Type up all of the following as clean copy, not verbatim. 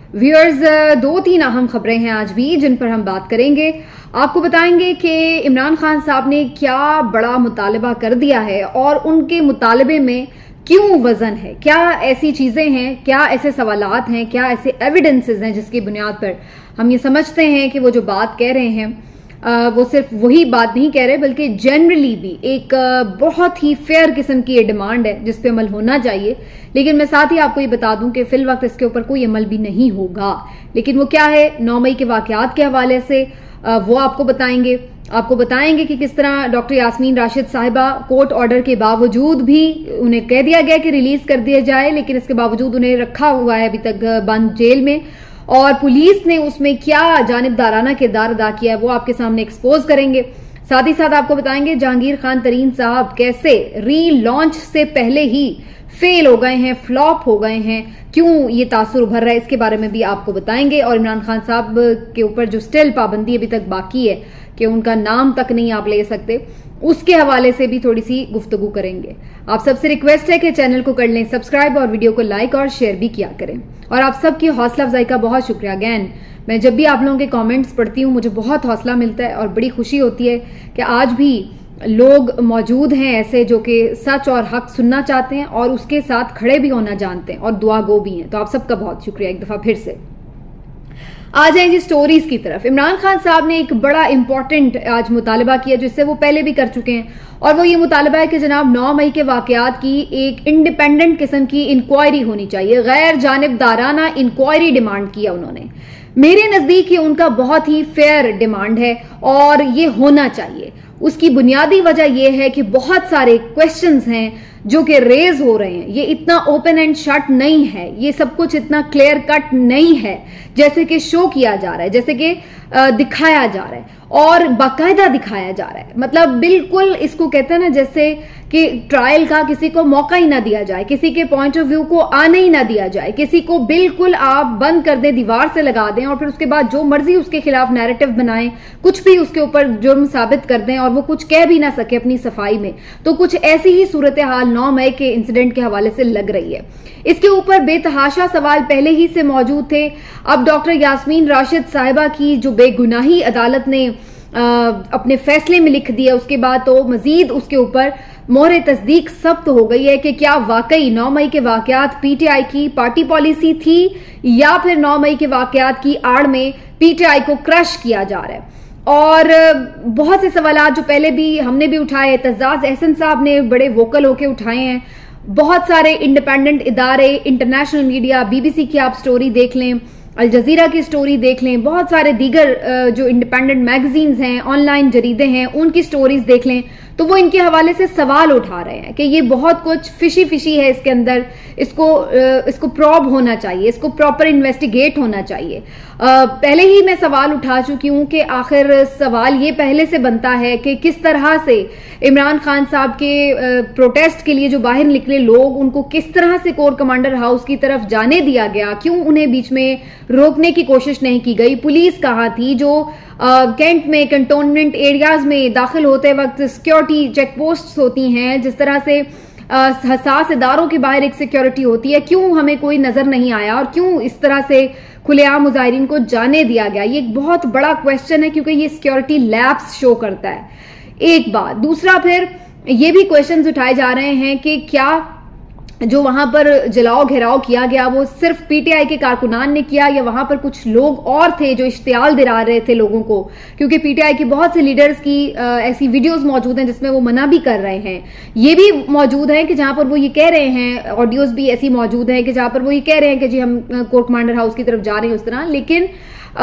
Viewers, 2-3 अहम खबरें हैं आज भी जिन पर हम बात करेंगे। आपको बताएंगे कि इमरान खान साहब ने क्या बड़ा मुतालबा कर दिया है और उनके मुतालबे में क्यों वजन है, क्या ऐसी चीजें हैं, क्या ऐसे सवालात हैं, क्या ऐसे एविडेंसेस हैं जिसकी बुनियाद पर हम ये समझते हैं कि वो जो बात कह रहे हैं वो सिर्फ वही बात नहीं कह रहे बल्कि जनरली भी एक बहुत ही फेयर किस्म की ये डिमांड है जिस पे अमल होना चाहिए। लेकिन मैं साथ ही आपको ये बता दूं कि फिल वक्त इसके ऊपर कोई अमल भी नहीं होगा। लेकिन वो क्या है, 9 मई के वाकयात के हवाले से वो आपको बताएंगे कि किस तरह डॉक्टर यास्मीन राशिद साहिबा कोर्ट ऑर्डर के बावजूद भी उन्हें कह दिया गया कि रिलीज कर दिया जाए, लेकिन इसके बावजूद उन्हें रखा हुआ है अभी तक बंद जेल में, और पुलिस ने उसमें क्या जानिबदाराना किरदार अदा किया है वो आपके सामने एक्सपोज करेंगे। साथ ही साथ आपको बताएंगे जहांगीर खान तरीन साहब कैसे री लॉन्च से पहले ही फेल हो गए हैं, फ्लॉप हो गए हैं, क्यों ये तासुर उभर रहा है इसके बारे में भी आपको बताएंगे। और इमरान खान साहब के ऊपर जो स्टिल पाबंदी अभी तक बाकी है कि उनका नाम तक नहीं आप ले सकते, उसके हवाले से भी थोड़ी सी गुफ्तगू करेंगे। आप सबसे रिक्वेस्ट है कि चैनल को कर लें सब्सक्राइब और वीडियो को लाइक और शेयर भी किया करें। और आप सबकी हौसला अफजाई का बहुत शुक्रिया। अगैन मैं जब भी आप लोगों के कमेंट्स पढ़ती हूँ मुझे बहुत हौसला मिलता है और बड़ी खुशी होती है कि आज भी लोग मौजूद हैं ऐसे जो कि सच और हक सुनना चाहते हैं और उसके साथ खड़े भी होना जानते हैं और दुआ गो भी हैं। तो आप सबका बहुत शुक्रिया एक दफा फिर से। आ जाएं जी स्टोरीज की तरफ। इमरान खान साहब ने एक बड़ा इंपॉर्टेंट आज मुतालबा किया जिससे वो पहले भी कर चुके हैं, और वो ये मुतालबा है कि जनाब 9 मई के वाकयात की एक इंडिपेंडेंट किस्म की इंक्वायरी होनी चाहिए, गैर जानिबदाराना इंक्वायरी डिमांड किया उन्होंने। मेरे नजदीक ये उनका बहुत ही फेयर डिमांड है और ये होना चाहिए। उसकी बुनियादी वजह यह है कि बहुत सारे क्वेश्चंस हैं जो कि रेज हो रहे हैं। ये इतना ओपन एंड शट नहीं है, ये सब कुछ इतना क्लियर कट नहीं है जैसे कि शो किया जा रहा है, जैसे कि दिखाया जा रहा है और बाकायदा दिखाया जा रहा है। मतलब बिल्कुल इसको कहते हैं ना जैसे कि ट्रायल का किसी को मौका ही ना दिया जाए, किसी के पॉइंट ऑफ व्यू को आने ही ना दिया जाए, किसी को बिल्कुल आप बंद कर दें, दीवार से लगा दें और फिर उसके बाद जो मर्जी उसके खिलाफ नैरेटिव बनाएं, कुछ भी उसके ऊपर जुर्म साबित कर दें और वो कुछ कह भी ना सके अपनी सफाई में। तो कुछ ऐसी ही सूरत हाल 9 मई के इंसिडेंट के हवाले से लग रही है। इसके ऊपर बेतहाशा सवाल पहले ही से मौजूद थे। अब डॉक्टर यास्मीन राशिद साहिबा की जो बेगुनाही अदालत ने अपने फैसले में लिख दिया, उसके बाद तो मजीद उसके ऊपर मोहर तस्दीक सख्त हो गई है कि क्या वाकई 9 मई के वाकयात पीटीआई की पार्टी पॉलिसी थी या फिर 9 मई के वाकयात की आड़ में पीटीआई को क्रश किया जा रहा है। और बहुत से सवाल जो पहले भी हमने भी उठाए, एतजाज अहसन साहब ने बड़े वोकल होके उठाए हैं, बहुत सारे इंडिपेंडेंट इदारे, इंटरनेशनल मीडिया, बीबीसी की आप स्टोरी देख लें, अल जजीरा की स्टोरी देख लें, बहुत सारे दीगर जो इंडिपेंडेंट मैगजीन्स हैं, ऑनलाइन जरीदे हैं, उनकी स्टोरीज देख लें, तो वो इनके हवाले से सवाल उठा रहे हैं कि ये बहुत कुछ फिशी है इसके अंदर, इसको प्रॉब होना चाहिए, इसको प्रॉपर इन्वेस्टिगेट होना चाहिए। पहले ही मैं सवाल उठा चुकी हूं कि आखिर सवाल ये पहले से बनता है कि किस तरह से इमरान खान साहब के प्रोटेस्ट के लिए जो बाहर निकले लोग, उनको किस तरह से कोर कमांडर हाउस की तरफ जाने दिया गया, क्यों उन्हें बीच में रोकने की कोशिश नहीं की गई, पुलिस कहां थी, जो कैंट में कंटोनमेंट एरियाज में दाखिल होते वक्त सिक्योरिटी चेक पोस्ट होती हैं, जिस तरह से हसास इदारों के बाहर एक सिक्योरिटी होती है, क्यों हमें कोई नजर नहीं आया और क्यों इस तरह से खुलेआम मुजाहिरीन को जाने दिया गया। ये एक बहुत बड़ा क्वेश्चन है क्योंकि ये सिक्योरिटी लैप्स शो करता है। एक बात, दूसरा फिर ये भी क्वेश्चंस उठाए जा रहे हैं कि क्या जो वहां पर जलाओ घेराव किया गया वो सिर्फ पीटीआई के कारकुनान ने किया या वहां पर कुछ लोग और थे जो इश्तियाल दिला रहे थे लोगों को, क्योंकि पीटीआई की बहुत से लीडर्स की ऐसी वीडियोस मौजूद हैं जिसमें वो मना भी कर रहे हैं। ये भी मौजूद है कि जहां पर वो ये कह रहे हैं, ऑडियोज भी ऐसी मौजूद है कि जहां पर वो ये कह रहे हैं कि जी हम कोर्ट कमांडर हाउस की तरफ जा रहे हैं उस तरह, लेकिन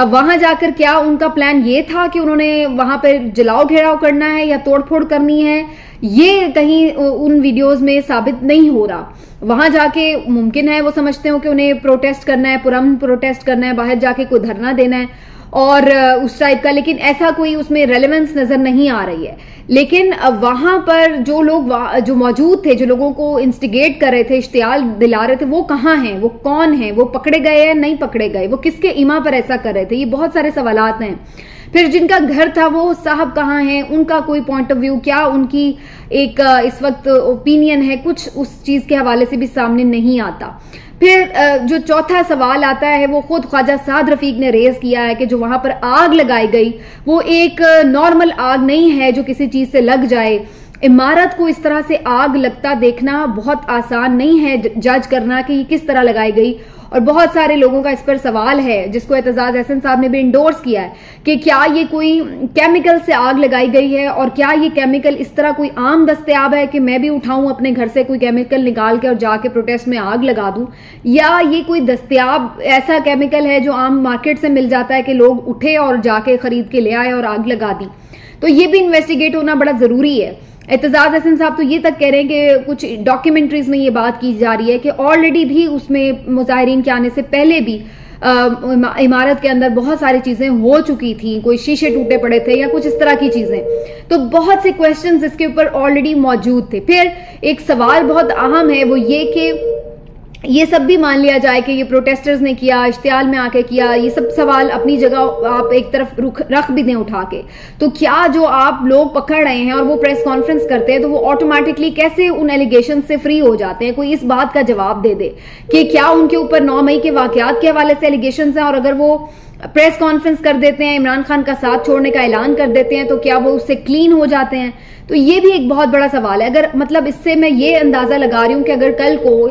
वहां जाकर क्या उनका प्लान ये था कि उन्होंने वहां पर जलाओ घेराव करना है या तोड़फोड़ करनी है, ये कहीं उन वीडियोस में साबित नहीं हो रहा। वहां जाके मुमकिन है वो समझते हो कि उन्हें प्रोटेस्ट करना है, पुरअमन प्रोटेस्ट करना है, बाहर जाके कोई धरना देना है और उस टाइप का, लेकिन ऐसा कोई उसमें रेलेवेंस नजर नहीं आ रही है। लेकिन वहां पर जो लोग जो मौजूद थे, जो लोगों को इंस्टिगेट कर रहे थे, इश्तियाल दिला रहे थे, वो कहाँ हैं, वो कौन है, वो पकड़े गए या नहीं पकड़े गए, वो किसके ईमा पर ऐसा कर रहे थे, ये बहुत सारे सवालात हैं। फिर जिनका घर था वो साहब कहाँ हैं, उनका कोई पॉइंट ऑफ व्यू, क्या उनकी एक इस वक्त ओपिनियन है, कुछ उस चीज के हवाले से भी सामने नहीं आता। फिर जो चौथा सवाल आता है वो खुद ख्वाजा साद रफीक ने रेज किया है कि जो वहां पर आग लगाई गई वो एक नॉर्मल आग नहीं है जो किसी चीज से लग जाए। इमारत को इस तरह से आग लगता देखना बहुत आसान नहीं है जज करना कि किस तरह लगाई गई। और बहुत सारे लोगों का इस पर सवाल है जिसको एतजाज अहसन साहब ने भी इंडोर्स किया है कि क्या ये कोई केमिकल से आग लगाई गई है और क्या ये केमिकल इस तरह कोई आम दस्तयाब है कि मैं भी उठाऊं अपने घर से कोई केमिकल निकाल के और जाके प्रोटेस्ट में आग लगा दूं, या ये कोई दस्तयाब ऐसा केमिकल है जो आम मार्केट से मिल जाता है कि लोग उठे और जाके खरीद के ले आए और आग लगा दी। तो ये भी इन्वेस्टिगेट होना बड़ा जरूरी है। एतजाज हसन साहब तो ये तक कह रहे हैं कि कुछ डॉक्यूमेंट्रीज में ये बात की जा रही है कि ऑलरेडी भी उसमें मुजाहिरीन के आने से पहले भी इमारत के अंदर बहुत सारी चीजें हो चुकी थी, कोई शीशे टूटे पड़े थे या कुछ इस तरह की चीजें। तो बहुत से क्वेश्चंस इसके ऊपर ऑलरेडी मौजूद थे। फिर एक सवाल बहुत अहम है वो ये कि ये सब भी मान लिया जाए कि ये प्रोटेस्टर्स ने किया, इश्तियाल में आके किया, ये सब सवाल अपनी जगह आप एक तरफ रख भी दें उठा के, तो क्या जो आप लोग पकड़ रहे हैं और वो प्रेस कॉन्फ्रेंस करते हैं तो वो ऑटोमेटिकली कैसे उन एलिगेशन से फ्री हो जाते हैं? कोई इस बात का जवाब दे दे कि क्या उनके ऊपर 9 मई के वाकयात के हवाले से एलिगेशन हैं और अगर वो प्रेस कॉन्फ्रेंस कर देते हैं, इमरान खान का साथ छोड़ने का ऐलान कर देते हैं, तो क्या वो उससे क्लीन हो जाते हैं? तो ये भी एक बहुत बड़ा सवाल है। अगर मतलब इससे मैं ये अंदाजा लगा रही हूं कि अगर कल को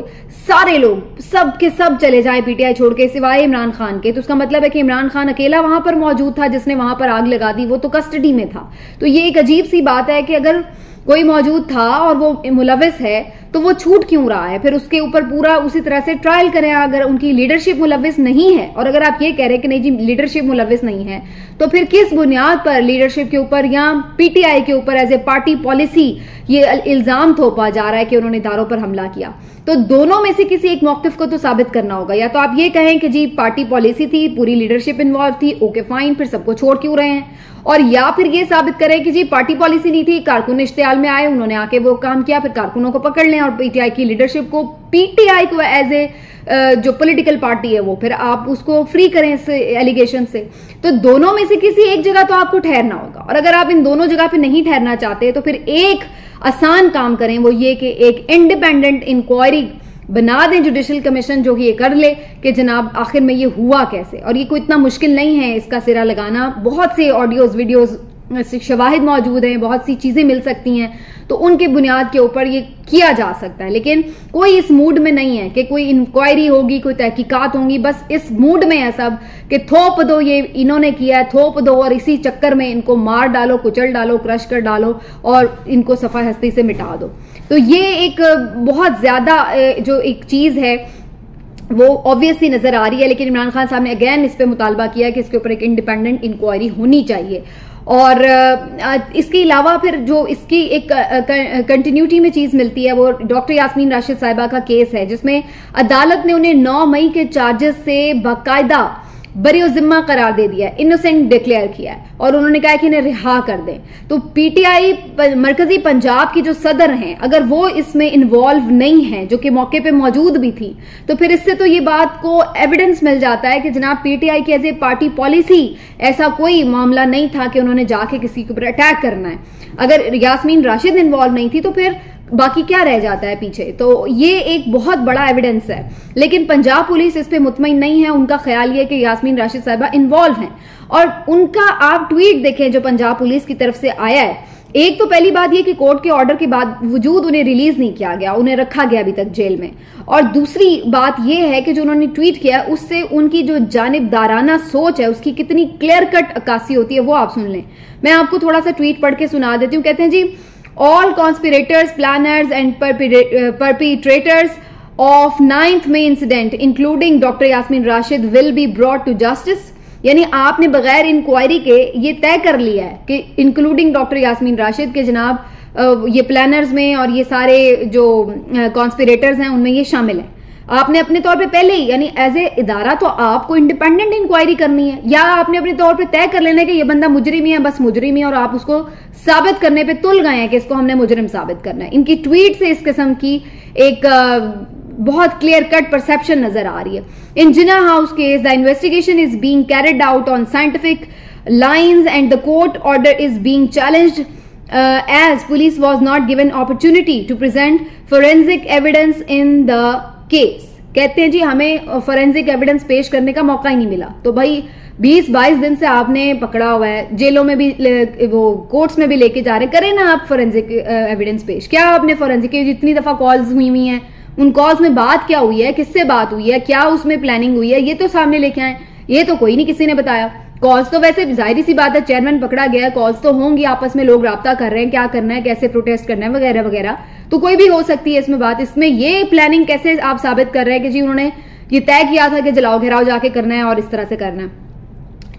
सारे लोग सब के सब चले जाएं पीटीआई छोड़ के सिवाय इमरान खान के, तो उसका मतलब है कि इमरान खान अकेला वहां पर मौजूद था जिसने वहां पर आग लगा दी, वो तो कस्टडी में था। तो ये एक अजीब सी बात है कि अगर कोई मौजूद था और वो मुलविस है तो वो छूट क्यों रहा है? फिर उसके ऊपर पूरा उसी तरह से ट्रायल करें। अगर उनकी लीडरशिप मुलविस नहीं है और अगर आप ये कह रहे हैं कि नहीं जी लीडरशिप मुलविस नहीं है, तो फिर किस बुनियाद पर लीडरशिप के ऊपर या पीटीआई के ऊपर एज ए पार्टी पॉलिसी ये इल्जाम थोपा जा रहा है कि उन्होंने इदारों पर हमला किया? तो दोनों में से किसी एक मौकिफ को तो साबित करना होगा। या तो आप ये कहें कि जी पार्टी पॉलिसी थी, पूरी लीडरशिप इन्वॉल्व थी, ओके फाइन, फिर सबको छोड़ क्यों रहे हैं? और या फिर ये साबित करें कि जी पार्टी पॉलिसी नहीं थी, कारकुन इश्तियाल में आए, उन्होंने आके वो काम किया, फिर कारकुनों को पकड़ लें और पीटीआई की लीडरशिप को, पीटीआई को एज ए जो पॉलिटिकल पार्टी है वो फिर आप उसको फ्री करें इस एलिगेशन से। तो दोनों में से किसी एक जगह तो आपको ठहरना होगा। और अगर आप इन दोनों जगह पे नहीं ठहरना चाहते तो फिर एक आसान काम करें, वो ये कि एक इंडिपेंडेंट इंक्वायरी बना दें, जुडिशल कमीशन जो कि ये कर ले कि जनाब आखिर में ये हुआ कैसे। और ये कोई इतना मुश्किल नहीं है इसका सिरा लगाना। बहुत से ऑडियोज वीडियोज शवाहिद मौजूद हैं, बहुत सी चीजें मिल सकती हैं, तो उनके बुनियाद के ऊपर ये किया जा सकता है। लेकिन कोई इस मूड में नहीं है कि कोई इंक्वायरी होगी, कोई तहकीकात होंगी। बस इस मूड में है सब कि थोप दो, ये इन्होंने किया है, थोप दो, और इसी चक्कर में इनको मार डालो, कुचल डालो, क्रश कर डालो और इनको सफा हस्ती से मिटा दो। तो ये एक बहुत ज्यादा जो एक चीज है वो ऑब्वियसली नजर आ रही है। लेकिन इमरान खान साहब ने अगेन इस पे मुतालबा किया कि इसके ऊपर एक इंडिपेंडेंट इंक्वायरी होनी चाहिए। और इसके अलावा फिर जो इसकी एक कंटिन्यूटी में चीज मिलती है वो डॉक्टर यास्मीन राशिद साहिबा का केस है, जिसमें अदालत ने उन्हें 9 मई के चार्जेस से बाकायदा बरी-ओ-जिम्मा करार दे दिया है, इनोसेंट डिक्लेयर किया है और उन्होंने कहा कि इन्हें रिहा कर दें। तो पीटीआई मरकजी पंजाब की जो सदर हैं, अगर वो इसमें इन्वॉल्व नहीं है, जो कि मौके पे मौजूद भी थी, तो फिर इससे तो ये बात को एविडेंस मिल जाता है कि जनाब पीटीआई की एज ए पार्टी पॉलिसी ऐसा कोई मामला नहीं था कि उन्होंने जाके किसी के ऊपर अटैक करना है। अगर यास्मीन राशिद इन्वॉल्व नहीं थी तो फिर बाकी क्या रह जाता है पीछे? तो ये एक बहुत बड़ा एविडेंस है। लेकिन पंजाब पुलिस इस पे मुतमईन नहीं है। उनका ख्याल ये कि यास्मीन राशिद साहिबा इन्वॉल्व हैं और उनका आप ट्वीट देखें जो पंजाब पुलिस की तरफ से आया है। एक तो पहली बात ये कि कोर्ट के ऑर्डर के बाद वजूद उन्हें रिलीज नहीं किया गया, उन्हें रखा गया अभी तक जेल में। और दूसरी बात यह है कि जो उन्होंने ट्वीट किया उससे उनकी जो जानिबदाराना सोच है उसकी कितनी क्लियर कट अक्कासी होती है वो आप सुन लें। मैं आपको थोड़ा सा ट्वीट पढ़ के सुना देती हूँ। कहते हैं जी, all conspirators, planners and perpetrators of 9th May incident including Dr. Yasmin Rashid will be brought to justice। यानी आपने बगैर इंक्वायरी के ये तय कर लिया है कि इंक्लूडिंग डॉक्टर यास्मीन राशिद के जनाब ये प्लानर्स में और ये सारे जो कॉन्स्पिरेटर्स हैं उनमें ये शामिल है। आपने अपने तौर पे पहले ही यानी एज ए इदारा तो आपको इंडिपेंडेंट इंक्वायरी करनी है, या आपने अपने तौर पे तय कर लेना है कि ये बंदा मुजरिम ही है, बस मुजरिम ही, और आप उसको साबित करने पे तुल गए हैं कि इसको हमने मुजरिम साबित करना है। इनकी ट्वीट से इस किस्म की एक बहुत क्लियर कट परसेप्शन नजर आ रही है। In Jinnah house case the investigation is being carried out on scientific lines and the court order is being challenged as police was not given opportunity to present forensic evidence in the case. कहते हैं जी हमें forensic evidence पेश करने का मौका ही नहीं मिला। तो भाई 20-22 दिन से आपने पकड़ा हुआ है, जेलों में भी, वो कोर्ट्स में भी लेके जा रहे, करें ना आप फॉरेंसिक एविडेंस पेश। क्या आपने फॉरेंसिक की जितनी दफा कॉल्स हुई हैं, उन कॉल्स में बात क्या हुई है, किससे बात हुई है, क्या उसमें प्लानिंग हुई है, ये तो सामने लेके आए। ये तो कोई नहीं किसी ने बताया। कॉल्स तो वैसे जाहिर सी बात है, चेयरमैन पकड़ा गया है, कॉल्स तो होंगी, आपस में लोग राब्ता कर रहे हैं, क्या करना है, कैसे प्रोटेस्ट करना है, वगैरह वगैरह। तो कोई भी हो सकती है इसमें बात। इसमें ये प्लानिंग कैसे आप साबित कर रहे हैं कि जी उन्होंने ये तय किया था कि जलाओ घेराव जाके करना है और इस तरह से करना है।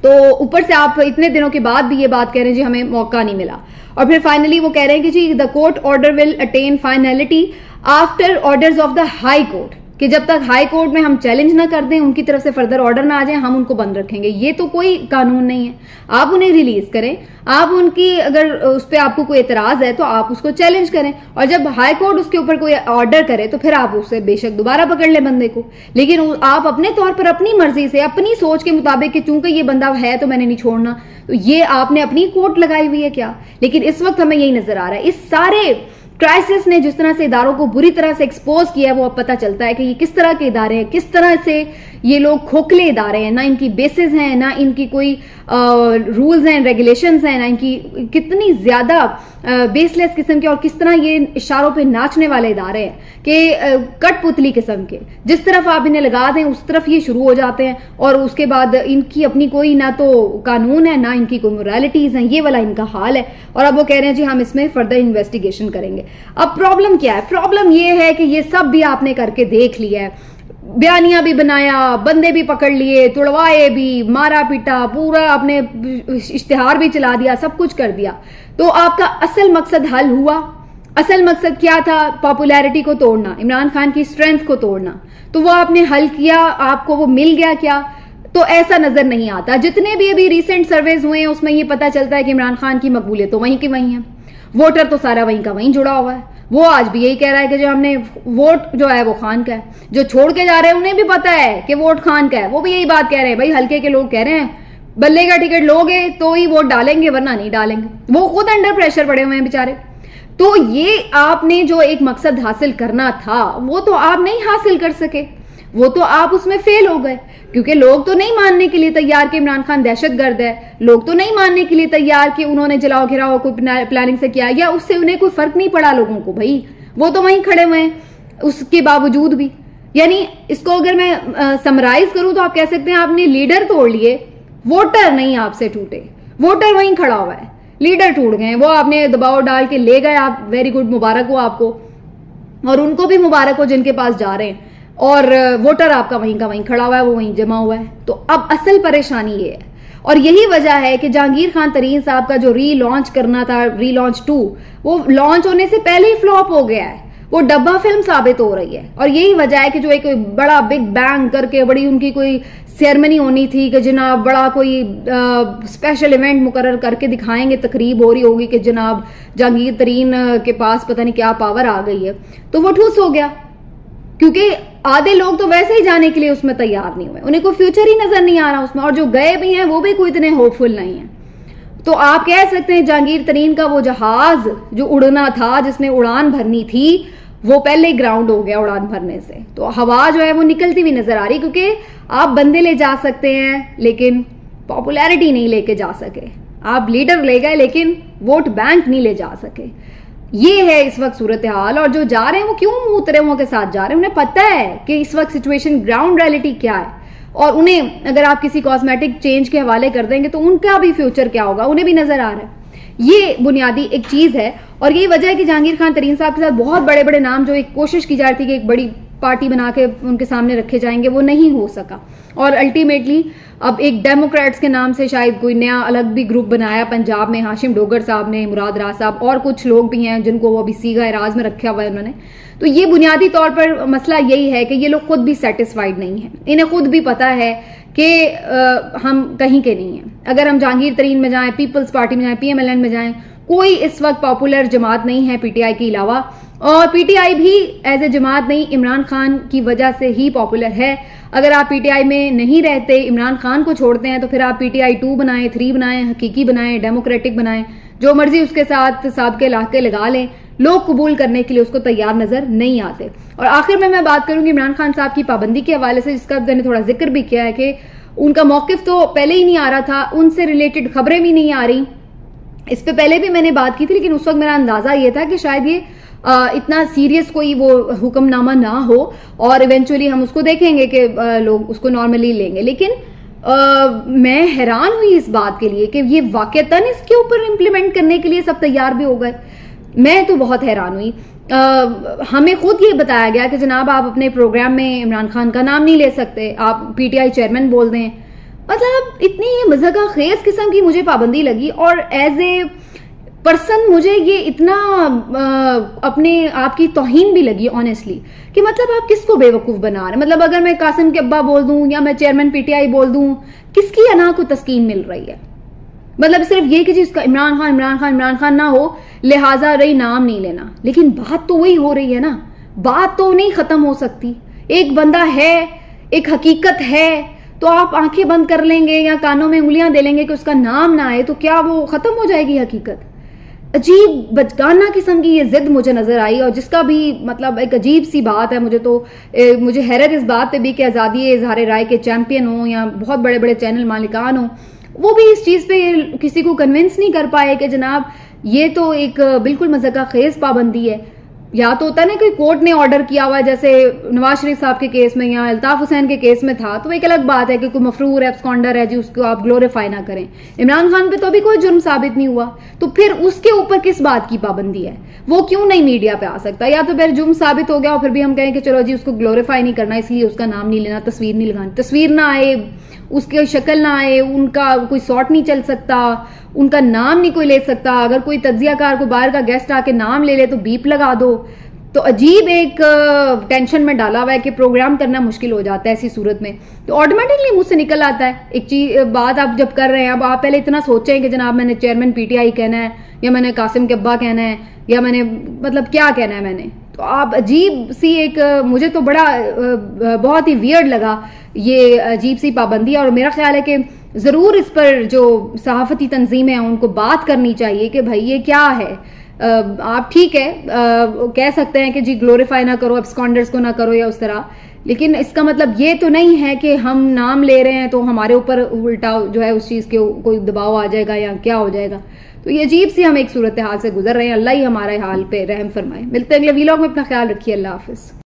तो ऊपर से आप इतने दिनों के बाद भी ये बात कह रहे हैं जी हमें मौका नहीं मिला। और फिर फाइनली वो कह रहे हैं कि जी the court order will attain finality after orders of the high court, कि जब तक हाई कोर्ट में हम चैलेंज ना कर दें, उनकी तरफ से फर्दर ऑर्डर ना आ जाए, हम उनको बंद रखेंगे। ये तो कोई कानून नहीं है। आप उन्हें रिलीज करें, आप उनकी अगर उस पर आपको कोई एतराज है तो आप उसको चैलेंज करें, और जब हाई कोर्ट उसके ऊपर कोई ऑर्डर करे तो फिर आप उससे बेशक दोबारा पकड़ ले बंदे को। लेकिन आप अपने तौर पर अपनी मर्जी से, अपनी सोच के मुताबिक कि चूंकि ये बंदा है तो मैंने नहीं छोड़ना, तो ये आपने अपनी कोर्ट लगाई हुई है क्या। लेकिन इस वक्त हमें यही नजर आ रहा है, इस सारे क्राइसिस ने जिस तरह से इदारों को बुरी तरह से एक्सपोज किया है, वो अब पता चलता है कि ये किस तरह के इदारे हैं, किस तरह से ये लोग खोखले इदारे हैं, ना इनकी बेसिस हैं, ना इनकी कोई रूल्स हैं, रेगुलेशंस हैं, ना इनकी, कितनी ज्यादा बेसलेस किस्म के और किस तरह ये इशारों पे नाचने वाले इदारे हैं कि कठपुतली किस्म के। जिस तरफ आप इन्हें लगा दें उस तरफ ये शुरू हो जाते हैं, और उसके बाद इनकी अपनी कोई ना तो कानून है, ना इनकी कोई मोरालिटीज हैं। ये वाला इनका हाल है। और अब वो कह रहे हैं जी हम इसमें फर्दर इन्वेस्टिगेशन करेंगे। अब प्रॉब्लम क्या है? प्रॉब्लम ये है कि ये सब भी आपने करके देख लिया है, बयानिया भी बनाया, बंदे भी पकड़ लिए, तुड़वाए भी, मारा पीटा, पूरा आपने इश्तिहार भी चला दिया, सब कुछ कर दिया। तो आपका असल मकसद हल हुआ? असल मकसद क्या था? पॉपुलैरिटी को तोड़ना, इमरान खान की स्ट्रेंथ को तोड़ना। तो वो आपने हल किया, आपको वो मिल गया क्या? तो ऐसा नजर नहीं आता। जितने भी अभी रिसेंट सर्वेज हुए हैं उसमें ये पता चलता है कि इमरान खान की मकबूलियत तो वहीं की वहीं है, वोटर तो सारा वहीं का वहीं जुड़ा हुआ है। वो आज भी यही कह रहा है कि जो हमने वोट जो है वो खान का है, जो छोड़ के जा रहे हैं उन्हें भी पता है कि वोट खान का है, वो भी यही बात कह रहे हैं। भाई हल्के के लोग कह रहे हैं बल्ले का टिकट लोगे तो ही वोट डालेंगे, वरना नहीं डालेंगे। वो खुद अंडर प्रेशर पड़े हुए हैं बेचारे। तो ये आपने जो एक मकसद हासिल करना था वो तो आप नहीं हासिल कर सके, वो तो आप उसमें फेल हो गए, क्योंकि लोग तो नहीं मानने के लिए तैयार कि इमरान खान दहशतगर्द है, लोग तो नहीं मानने के लिए तैयार कि उन्होंने जलाओ घिराओ कोई प्लानिंग से किया, या उससे उन्हें कोई फर्क नहीं पड़ा लोगों को। भाई वो तो वहीं खड़े हुए हैं उसके बावजूद भी। यानी इसको अगर मैं समराइज करूं तो आप कह सकते हैं आपने लीडर तोड़ लिए, वोटर नहीं आपसे टूटे। वोटर वहीं खड़ा हुआ है, लीडर टूट गए, वो आपने दबाव डाल के ले गए। आप वेरी गुड, मुबारक हो आपको, और उनको भी मुबारक हो जिनके पास जा रहे हैं। और वोटर आपका वहीं का वहीं खड़ा हुआ है, वो वहीं जमा हुआ है। तो अब असल परेशानी ये है, और यही वजह है कि जहांगीर खान तरीन साहब का जो री-लॉन्च करना था, री-लॉन्च 2, वो लॉन्च होने से पहले ही फ्लॉप हो गया है। वो डब्बा फिल्म साबित हो रही है। और यही वजह है कि जो एक बड़ा बिग बैंग करके बड़ी उनकी कोई सेरेमनी होनी थी कि जनाब बड़ा कोई स्पेशल इवेंट मुकर्रर करके दिखाएंगे, तकरीब हो रही होगी कि जनाब जहांगीर तरीन के पास पता नहीं क्या पावर आ गई है, तो वो ठूस हो गया। क्योंकि आधे लोग तो वैसे ही जाने के लिए उसमें तैयार नहीं हुए, उन्हें कोई फ्यूचर ही नजर नहीं आ रहा उसमें, और जो गए भी हैं वो भी कोई इतने होपफुल नहीं है। तो आप कह सकते हैं जहांगीर तरीन का वो जहाज जो उड़ना था, जिसने उड़ान भरनी थी, वो पहले ही ग्राउंड हो गया उड़ान भरने से। तो हवा जो है वो निकलती हुई नजर आ रही, क्योंकि आप बंदे ले जा सकते हैं लेकिन पॉपुलैरिटी नहीं लेके जा सके, आप लीडर ले गए लेकिन वोट बैंक नहीं ले जा सके। ये है इस वक्त सूरत हाल। और जो जा रहे हैं वो क्यों मुंह उतरे मुंह के साथ जा रहे हैं? उन्हें पता है कि इस वक्त सिचुएशन, ग्राउंड रियलिटी क्या है, और उन्हें अगर आप किसी कॉस्मेटिक चेंज के हवाले कर देंगे तो उनका भी फ्यूचर क्या होगा उन्हें भी नजर आ रहा है। ये बुनियादी एक चीज है, और यही वजह है कि जहांगीर खान तरीन साहब के साथ बहुत बड़े बड़े नाम जो एक कोशिश की जा रही थी कि एक बड़ी पार्टी बना के उनके सामने रखे जाएंगे, वो नहीं हो सका। और अल्टीमेटली अब एक डेमोक्रेट्स के नाम से शायद कोई नया अलग भी ग्रुप बनाया पंजाब में, हाशिम डोगर साहब ने, मुराद राज साहब और कुछ लोग भी हैं जिनको वो अभी सीगा एराज में रखा हुआ है उन्होंने। तो ये बुनियादी तौर पर मसला यही है कि ये लोग खुद भी सेटिस्फाइड नहीं है, इन्हें खुद भी पता है कि हम कहीं के नहीं हैं। अगर हम जहांगीर तरीन में जाएं, पीपल्स पार्टी में जाएं, PMLN में जाएं, कोई इस वक्त पॉपुलर जमात नहीं है PTI के अलावा, और PTI भी एज ए जमात नहीं, इमरान खान की वजह से ही पॉपुलर है। अगर आप PTI में नहीं रहते, इमरान खान को छोड़ते हैं, तो फिर आप PTI 2 बनाएं, 3 बनाएं, हकीकी बनाएं, डेमोक्रेटिक बनाएं, जो मर्जी उसके साथ साहब के लाके लगा लें, लोग कबूल करने के लिए उसको तैयार नजर नहीं आते। और आखिर में मैं बात करूंगी इमरान खान साहब की पाबंदी के हवाले से, जिसका मैंने थोड़ा जिक्र भी किया है कि उनका मौकिफ तो पहले ही नहीं आ रहा था, उनसे रिलेटेड खबरें भी नहीं आ रही। इस पे पहले भी मैंने बात की थी, लेकिन उस वक्त मेरा अंदाजा ये था कि शायद ये इतना सीरियस कोई वो हुक्मनामा ना हो और इवेंचुअली हम उसको देखेंगे कि लोग उसको नॉर्मली लेंगे। लेकिन मैं हैरान हुई इस बात के लिए कि ये वाकईतन इसके ऊपर इम्प्लीमेंट करने के लिए सब तैयार भी हो गए। मैं तो बहुत हैरान हुई। हमें खुद ये बताया गया कि जनाब आप अपने प्रोग्राम में इमरान खान का नाम नहीं ले सकते, आप पीटीआई चेयरमैन बोल दें। मतलब इतनी मज़ाक़ खेज किस्म की मुझे पाबंदी लगी, और एज ए पर्सन मुझे ये इतना अपने आप की तौहीन भी लगी ऑनेस्टली, कि मतलब आप किसको बेवकूफ बना रहे हैं। मतलब अगर मैं कासिम के अब्बा बोल दूं या मैं चेयरमैन पीटीआई बोल दूं, किसकी अना को तस्कीन मिल रही है। मतलब सिर्फ ये कि जिसका इमरान खान इमरान खान इमरान खान ना हो, लिहाजा रही नाम नहीं लेना। लेकिन बात तो वही हो रही है ना, बात तो नहीं खत्म हो सकती। एक बंदा है, एक हकीकत है, तो आप आंखें बंद कर लेंगे या कानों में उंगलियां दे लेंगे कि उसका नाम ना आए, तो क्या वो खत्म हो जाएगी हकीकत। अजीब बचकाना किस्म की ये जिद मुझे नजर आई, और जिसका भी मतलब एक अजीब सी बात है। मुझे हैरत इस बात पे भी कि आज़ादी इज़हार राय के चैंपियन हो या बहुत बड़े बड़े चैनल मालिकान हो, वो भी इस चीज पे किसी को कन्विंस नहीं कर पाए कि जनाब ये तो एक बिल्कुल मज़ाक़ खेज पाबंदी है। या तो होता है ना कि कोर्ट ने ऑर्डर किया हुआ है, जैसे नवाज शरीफ साहब के केस में या अल्ताफ हुसैन के केस में था, तो एक अलग बात है कि कोई मफरूर है, एब्सकॉन्डर है जी, उसको आप ग्लोरीफाई ना करें। इमरान खान पे तो अभी कोई जुर्म साबित नहीं हुआ, तो फिर उसके ऊपर किस बात की पाबंदी है। वो क्यों नहीं मीडिया पे आ सकता। या तो फिर जुर्म साबित हो गया और फिर भी हम कहें कि चलो जी उसको ग्लोरीफाई नहीं करना, इसलिए उसका नाम नहीं लेना, तस्वीर नहीं लगानी, तस्वीर ना आए, उसकी शक्ल ना आए, उनका कोई सॉर्ट नहीं चल सकता, उनका नाम नहीं कोई ले सकता। अगर कोई तज्जियाकार को बाहर का गेस्ट आके नाम ले ले तो बीप लगा दो। तो अजीब एक टेंशन में डाला हुआ है कि प्रोग्राम करना मुश्किल हो जाता है ऐसी सूरत में। तो ऑटोमेटिकली मुंह से निकल आता है एक चीज, बात आप जब कर रहे हैं, अब आप पहले इतना सोचें कि जनाब मैंने चेयरमैन पीटीआई कहना है, या मैंने कासिम के अब्बा कहना है, या मैंने मतलब क्या कहना है मैंने। तो आप अजीब सी एक, मुझे तो बड़ा बहुत ही वियर्ड लगा ये अजीब सी पाबंदी। और मेरा ख्याल है कि जरूर इस पर जो सहाफती तंजीमें हैं उनको बात करनी चाहिए कि भाई ये क्या है। आप ठीक है कह सकते हैं कि जी ग्लोरीफाई ना करो, एब्सकॉन्डर्स को ना करो या उस तरह, लेकिन इसका मतलब ये तो नहीं है कि हम नाम ले रहे हैं तो हमारे ऊपर उल्टा जो है उस चीज के कोई दबाव आ जाएगा या क्या हो जाएगा। तो ये अजीब सी हम एक सूरत हाल से गुजर रहे हैं। अल्लाह ही हमारे हाल पे रहम फरमाए। मिलते हैं अगले वीलॉग में, अपना ख्याल रखिए। अल्लाह हाफिज।